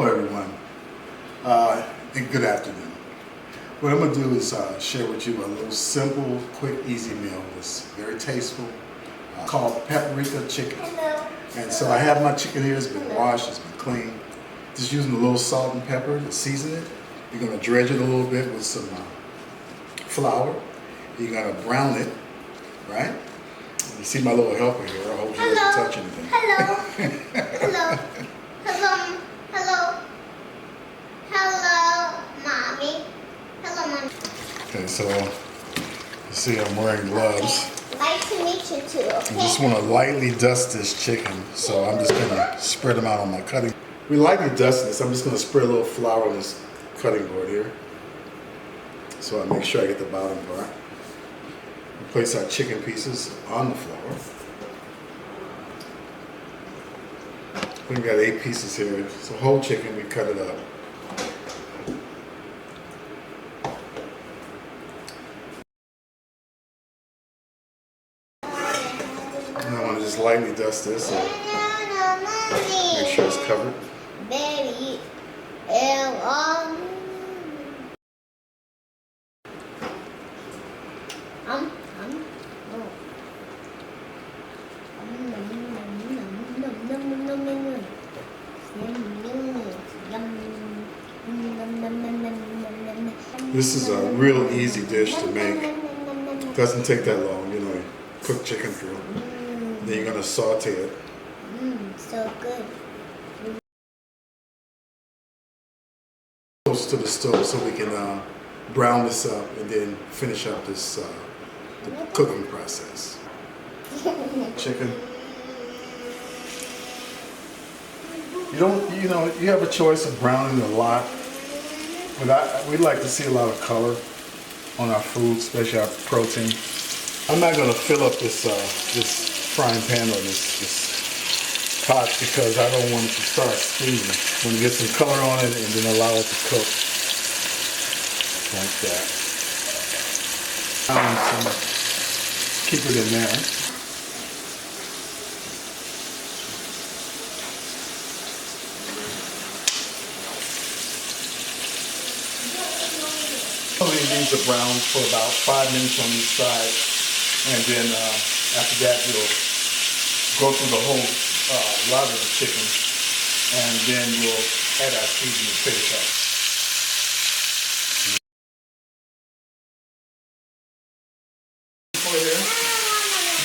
Hello everyone, and good afternoon. What I'm going to do is share with you a little simple, quick, easy meal. It's very tasteful, called Paprika chicken. Hello. And so I have my chicken here. It's been washed, it's been cleaned. Just using a little salt and pepper to season it. You're going to dredge it a little bit with some flour. You're going to brown it, right? You see my little helper here. I hope she doesn't touch anything. Hello. Hello. Hello. Hello. Hello, Mommy. Hello, Mommy. Okay, so you see I'm wearing gloves. Okay. Nice to meet you too, okay? I just want to lightly dust this chicken, so I'm just going to spread them out on my cutting. We lightly dust this. I'm just going to spread a little flour on this cutting board here, so I make sure I get the bottom part. We place our chicken pieces on the flour. We've got 8 pieces here. It's a whole chicken. We cut it up. And I want to just lightly dust this, so make sure it's covered. Baby, This is a real easy dish to make. It doesn't take that long, you know, you cook chicken through. Then you're going to saute it. So good. Close to the stove so we can brown this up and then finish up this the cooking process. Chicken. You have a choice of browning a lot, but we'd like to see a lot of color on our food, especially our protein. I'm not going to fill up this frying pan or this pot because I don't want it to start steaming. I'm going to get some color on it and then allow it to cook like that. Keep it in there. These are browned for about 5 minutes on each side, and then after that we'll go through the whole lot of the chicken, and then we'll add our seasoning and finish up.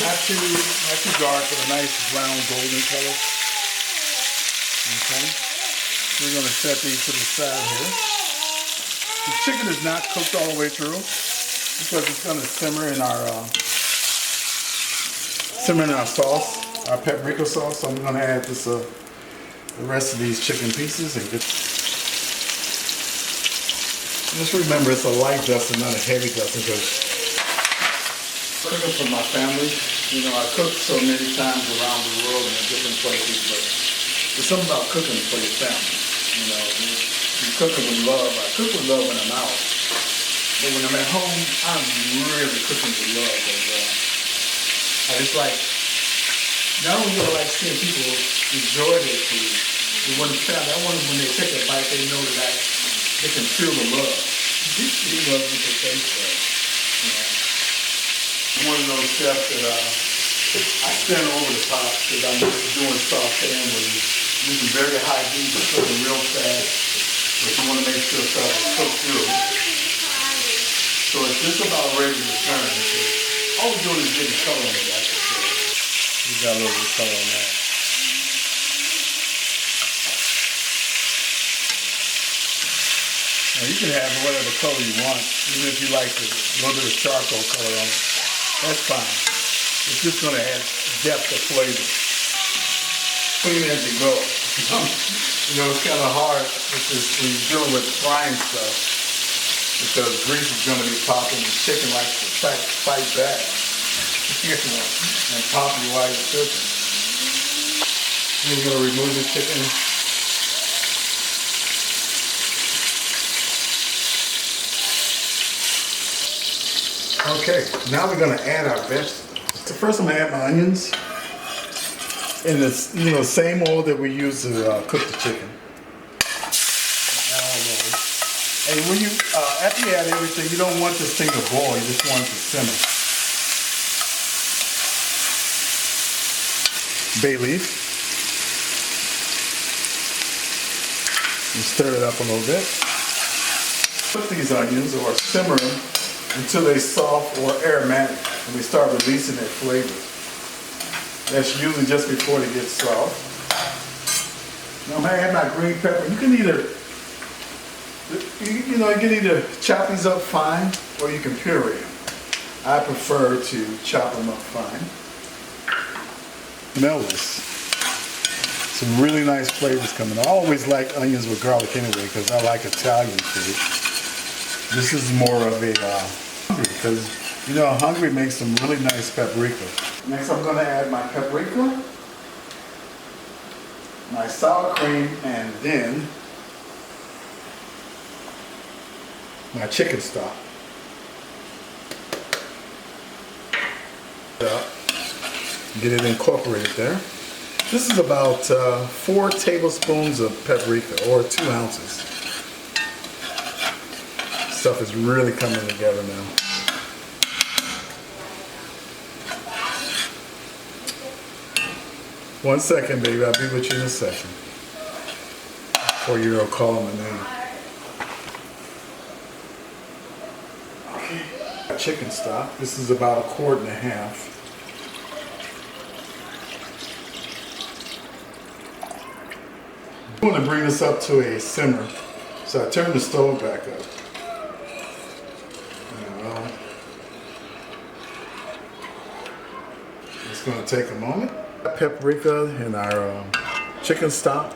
Not too dark, but a nice brown golden color. Okay, we're going to set these to the side here. The chicken is not cooked all the way through because it's going to simmer in our sauce, our paprika sauce. So I'm going to add this the rest of these chicken pieces and just remember it's a light dusting, not a heavy dusting, because cooking for my family. You know, I cook so many times around the world and in different places, but there's something about cooking for your family. You know, you cook with love. I cook with love when I'm out, but when I'm at home, I'm really cooking with love. I just like, not only do I like seeing people enjoy their food, but when it's family, I want them, when they take a bite, they know that they can feel the love. They love me to taste that. You know, I'm one of those chefs that I stand over the top because I'm doing sauteing where you're using very high heat, but cooking real fast. But you want to make sure stuff is cooked through. So it's just about ready to turn. All we're doing is getting color on it, like I said. We got a little bit of color on that. Now you can have whatever color you want, even if you like a little bit of charcoal color on it. That's fine. It's just going to add depth of flavor. Clean as you go. You know, it's kind of hard when you're dealing with frying stuff because grease is going to be popping and chicken likes to fight back, you know, and pop you while you're cooking. Then you're going to remove the chicken. Okay, now we're going to add our vegetables. So first I'm going to add my onions. in the same oil that we use to cook the chicken. And when you, after you add everything, you don't want this thing to boil, you just want it to simmer. Bay leaf. And stir it up a little bit. Put these onions or simmer them until they soft or aromatic and they start releasing their flavors. That's usually just before they get soft. Now I'm gonna add my green pepper. You can either you can either chop these up fine or you can puree them. I prefer to chop them up fine. Smell this. Some really nice flavors coming. I always like onions with garlic anyway because I like Italian food. This is more of a hungry because hungry makes some really nice paprika. Next I'm going to add my paprika, my sour cream, and then my chicken stock. Get it incorporated there. This is about 4 tablespoons of paprika, or 2 ounces. Stuff is really coming together now. One second, baby. I'll be with you in a second. Before you call my name. Okay. Chicken stock. This is about 1.5 quarts. I want to bring this up to a simmer, so I turn the stove back up. It's going to take a moment. Paprika and our chicken stock,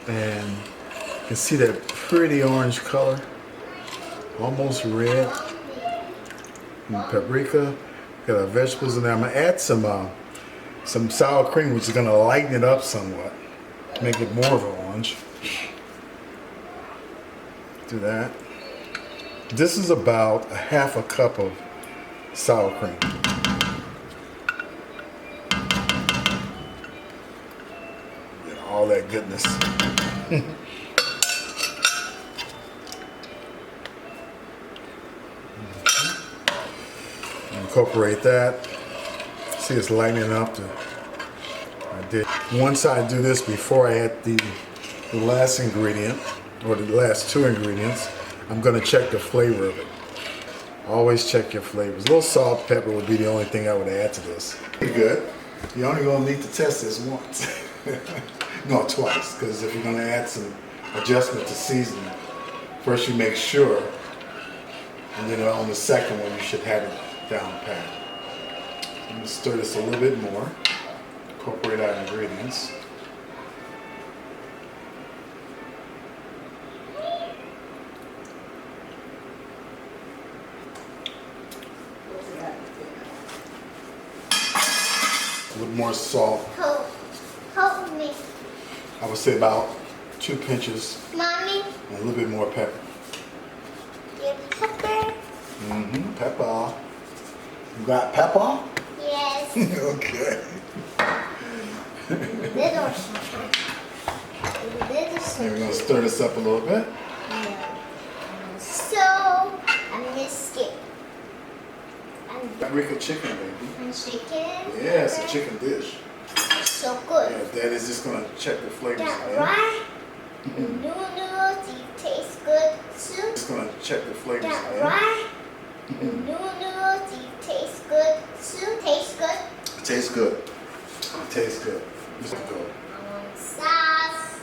and you can see that pretty orange color, almost red. And paprika, got our vegetables in there. I'm going to add some sour cream, which is going to lighten it up somewhat. Make it more of an orange. Do that. This is about 1/2 cup of sour cream. Yeah, all that goodness. Incorporate that. See, it's lightening up. Once I do this, before I add the last ingredient, or the last 2 ingredients, I'm going to check the flavor of it. Always check your flavors. A little salt, pepper would be the only thing I would add to this. Pretty good. You're only going to need to test this once. No, twice, because if you're going to add some adjustment to seasoning, first you make sure, and then on the second one you should have it down pat. I'm going to stir this a little bit more. Incorporate our ingredients. A little more salt. Help me. I would say about 2 pinches. Mommy. And a little bit more pepper. Your pepper. Mm-hmm. Pepper. You got pepper? Yes. Okay. Little And we're going to stir this up a little bit. So, I missed it. Paprika chicken, baby. And chicken? Yeah, it's a chicken dish. So good. Yeah, Dad is just going to check the flavors That again. right? Noodles, it tastes good too. Just going to check the flavors That again. right? Noodles, it tastes good too. Tastes good. It tastes good. It tastes good. Just go. I want sauce.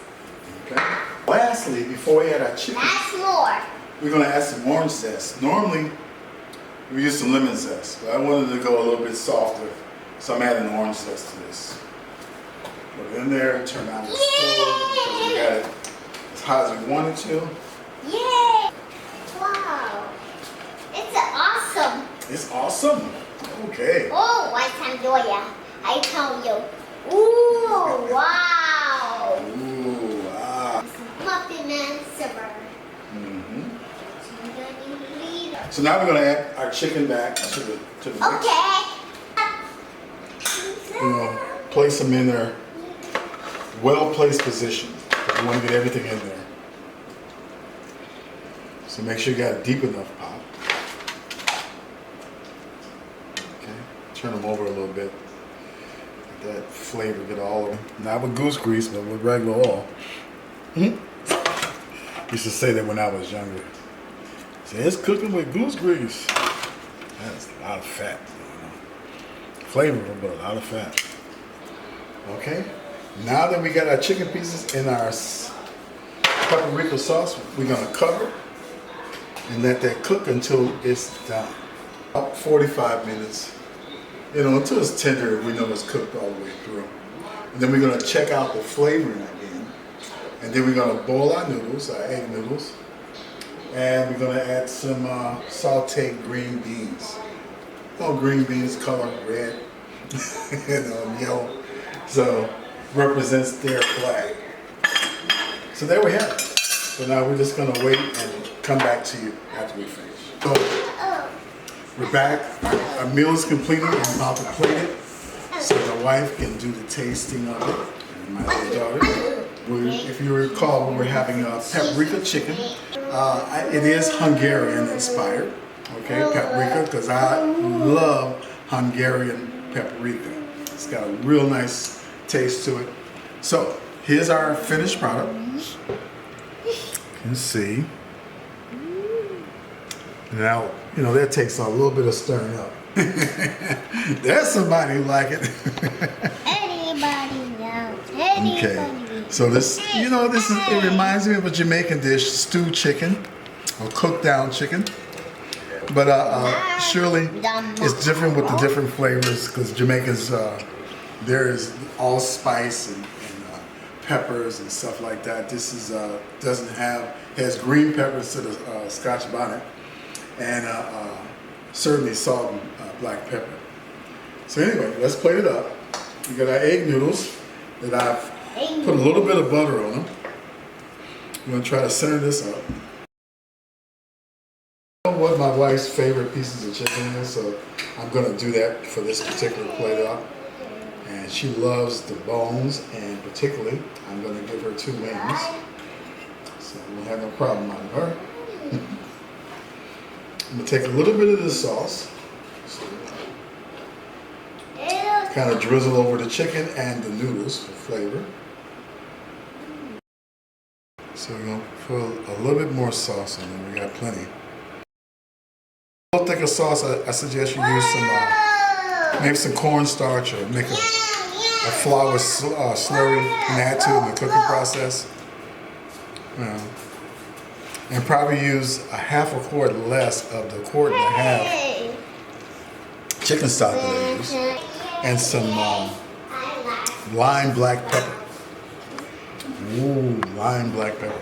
Okay. Lastly, before we add our chicken, That's more. we're going to add some orange zest. Normally, we use some lemon zest, but I wanted to go a little bit softer, so I'm adding orange zest to this. Put it in there, turn on the stove, because we got it as hot as we wanted to. Yay! Wow. It's awesome. It's awesome. Okay. Oh, I can do it. I tell you. Ooh, wow. Ooh, wow. Muffin and silver. Mm-hmm. So now we're going to add our chicken back to the mix. Okay. We're going to place them in their well-placed position. We want to get everything in there. So make sure you got a deep enough pot. Okay, turn them over a little bit. Let that flavor get all over. Not with goose grease, but with regular oil. Used to say that when I was younger. Say it's cooking with goose grease. That's a lot of fat. Flavorful, but a lot of fat. Okay, now that we got our chicken pieces in our paprika sauce, we're gonna cover and let that cook until it's done. About 45 minutes, until it's tender, we know it's cooked all the way through. And then we're gonna check out the flavoring again. And then we're gonna boil our noodles, our egg noodles. And we're gonna add some sauteed green beans. Green beans color red and yellow. So represents their flag. So there we have it. So now we're just gonna wait and come back to you after we finish. So we're back. Our meal is completed. I'm about to plate it so the wife can do the tasting of it. And my other daughter. If you recall, we were having a paprika chicken. It is Hungarian inspired. Okay, paprika, because I love Hungarian paprika. It's got a real nice taste to it. So here's our finished product. You can see. Now, that takes a little bit of stirring up. There's somebody who like it. Anybody knows. Anybody. Okay. So this, it reminds me of a Jamaican dish, stewed chicken or cooked down chicken. But surely it's different with the different flavors because Jamaicans, there is allspice and peppers and stuff like that. This is has green peppers to the Scotch bonnet and certainly salt and black pepper. So anyway, let's plate it up. We got our egg noodles that I've put a little bit of butter on them. I'm going to try to center this up. I know what my wife's favorite pieces of chicken is, so I'm going to do that for this particular plate up. And she loves the bones, and particularly, I'm going to give her 2 wings. So we'll have no problem out of her. I'm going to take a little bit of this sauce. Kind of drizzle over the chicken and the noodles for flavor. So we're going to put a little bit more sauce in there. We got plenty. A little thicker sauce, I suggest you use some, maybe some cornstarch or make a flour slurry and add to it in the cooking process. And probably use a half a quart less of the quart and a half chicken stock that I use. And some lime black pepper. Ooh, lime black pepper.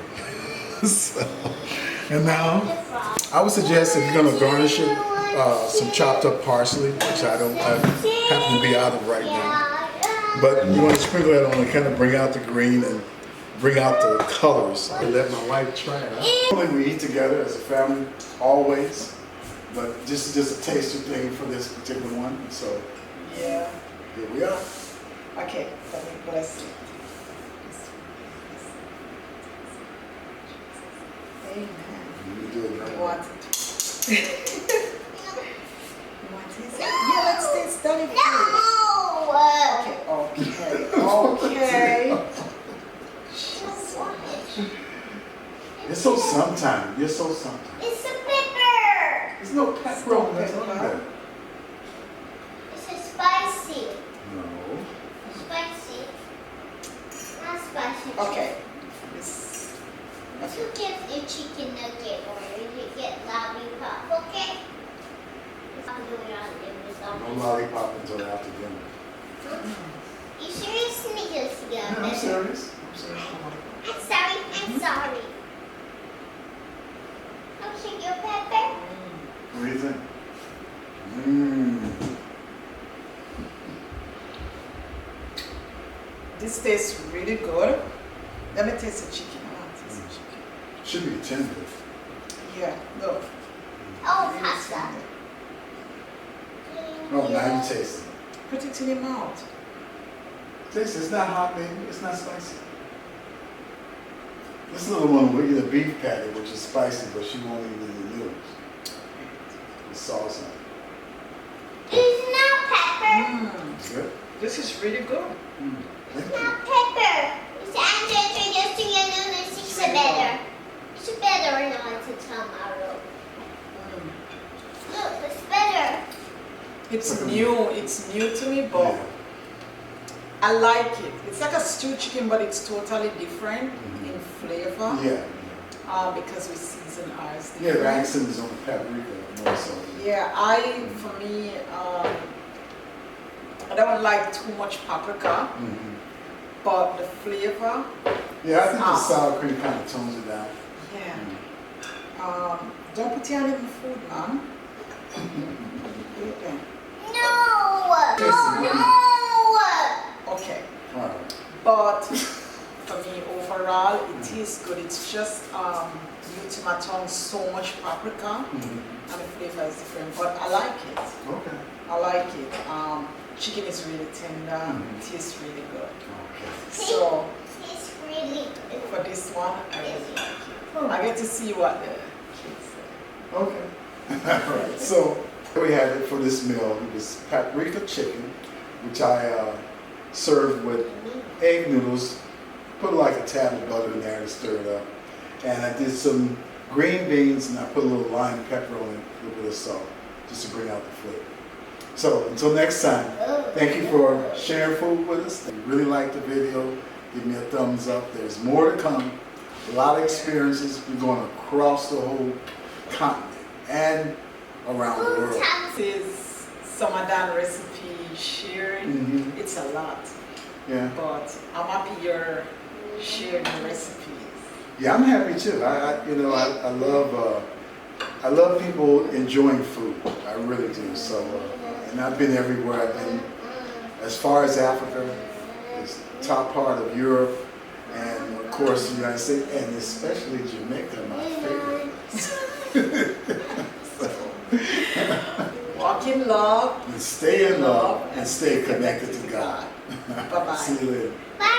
And now, I would suggest if you're going to garnish it, some chopped up parsley, which I happen to be out of right now. But you want to sprinkle that on to kind of bring out the green and bring out the colors. I let my wife try it out. Normally we eat together as a family, always. But this is just a tasting thing for this particular one. So yeah. Here we are. Okay, let me bless it. Amen. You do it You right. want it? You want it? Yeah, let's taste Dolly food. Okay. You're so sometime. You're so sometime. It's a pepper. There's no pepper on that. It's a spicy. No. Spicy. Not spicy. Okay. You get a chicken nugget or you get lollipop, okay? I'm doing all the No lollipop until after dinner. You serious? Sneakers together. Yeah, I'm serious. I'm sorry. I'm sorry. Okay, your pepper. What do you think? Mmm. This tastes really good. Let me taste the chicken. I want to taste the chicken. Should be tender. Yeah, look. Oh, pasta. Oh, now you taste it. Put it in your mouth. Taste it. It's not hot, baby. It's not spicy. This little one will eat a beef patty, which is spicy, but she won't eat any noodles. The sauce on it. It's not pepper. It's good. This is really good. It's not pepper. It's actually just to your noodles. It's better. It's better not to tomato. Look, it's better. It's new. It's new to me, but I like it. It's like a stewed chicken, but it's totally different in flavor. Yeah. Because we season ours Yeah, different. the accent is on the paprika more so. Yeah, for me, I don't like too much paprika, but the flavor. Yeah, I think the sour cream kind of tones it down. Yeah. Don't put it in the food, man. Okay. No! No! Okay. All right. But for me, overall, it is good. It's just new to my tongue, so much paprika, and the flavor is different. But I like it. Okay. I like it. Chicken is really tender. It tastes really good. Okay. So It's really good. for this one, I really like it. I get to see what the kids say. Okay. All right. So we had it for this meal. It was paprika chicken, which I served with egg noodles. Put like a tad of butter in there to stir it up. And I did some green beans and I put a little lime pepper on it, a little bit of salt, just to bring out the flavor. So until next time, thank you for sharing food with us. If you really liked the video, give me a thumbs up. There's more to come. A lot of experiences. We're going across the whole continent and around the world. This is some of that recipe shared. It's a lot, Yeah. but I'm happy you're sharing the recipes. Yeah, I'm happy too. I love people enjoying food. I really do. So, and I've been everywhere. I've been as far as Africa, as top part of Europe, and of course the United States, and especially Jamaica, my favorite. Walk in love. And stay in love and stay connected to God. Bye-bye. See you later. Bye.